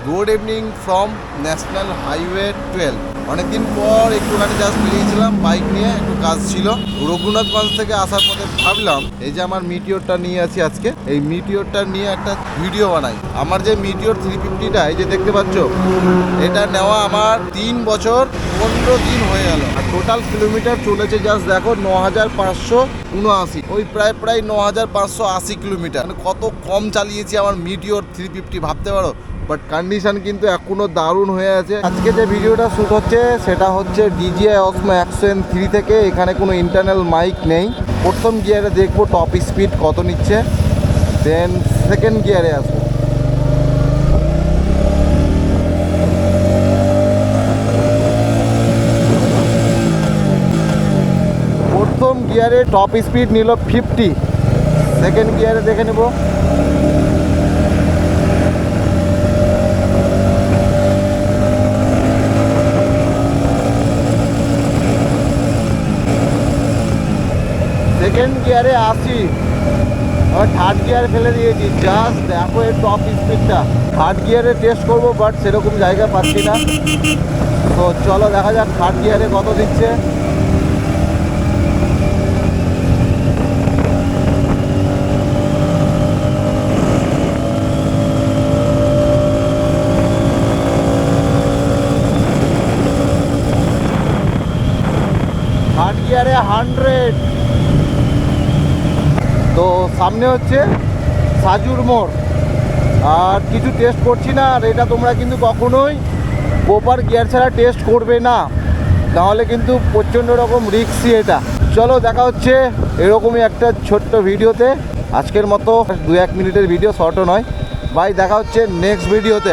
Good evening from national highway 12। অনেকদিন পর একটুখানি জাস্ট বেরিয়েছিলাম বাইক নিয়ে, একটু কাজ ছিল। রঘুনাথগঞ্জ থেকে আসার পথে ভাবলাম এই যে আমার মিটিওরটা নিয়ে আছি আজকে, এই মিটিওরটা নিয়ে একটা ভিডিও বানাই। আমার যে মিটিওর 350টা এই যে দেখতে পাচ্ছ, এটা নেওয়া আমার 3 বছর 15 দিন হয়ে গেল। আর টোটাল কিলোমিটার চলেছে জাস্ট দেখো 9579, ওই প্রায় 9580 কিলোমিটার। মানে কত কম চালিয়েছি আমার মিটিওর 350, ভাবতে পারো। বাট কন্ডিশন কিন্তু এখনো দারুণ হয়ে আছে। আজকে যে ভিডিওটা শ্যুট হচ্ছে সেটা হচ্ছে DJI Osmo Action 3 থেকে। এখানে কোনো ইন্টারনাল মাইক নেই। প্রথম গিয়ারে দেখবো টপ স্পিড কত নিচ্ছে, দেন সেকেন্ড গিয়ারে আসবো। প্রথম গিয়ারে টপ স্পিড নিল 50, সেকেন্ড গিয়ারে দেখে নেব। সেকেন্ড গিয়ারে 80, আর থার্ড গিয়ার ফেলে দিয়েছি। জাস্ট দেখো এর টপ স্পিডটা। থার্ড গিয়ারে টেস্ট করবো, বাট সেরকম জায়গা পাচ্ছি না। তো চলো দেখা যাক থার্ড গিয়ারে কত দিচ্ছে। থার্ড গিয়ারে 100। তো সামনে হচ্ছে সাজুর মোড়, আর কিছু টেস্ট করছি না। আর এটা তোমরা কিন্তু কখনোই প্রপার গিয়ার ছাড়া টেস্ট করবে না, তাহলে কিন্তু প্রচণ্ড রকম রিস্কি এটা। চলো দেখা হচ্ছে এরকমই একটা ছোট্ট ভিডিওতে। আজকের মতো 2-1 মিনিটের ভিডিও, শর্টও নয়। বাই, দেখা হচ্ছে নেক্সট ভিডিওতে।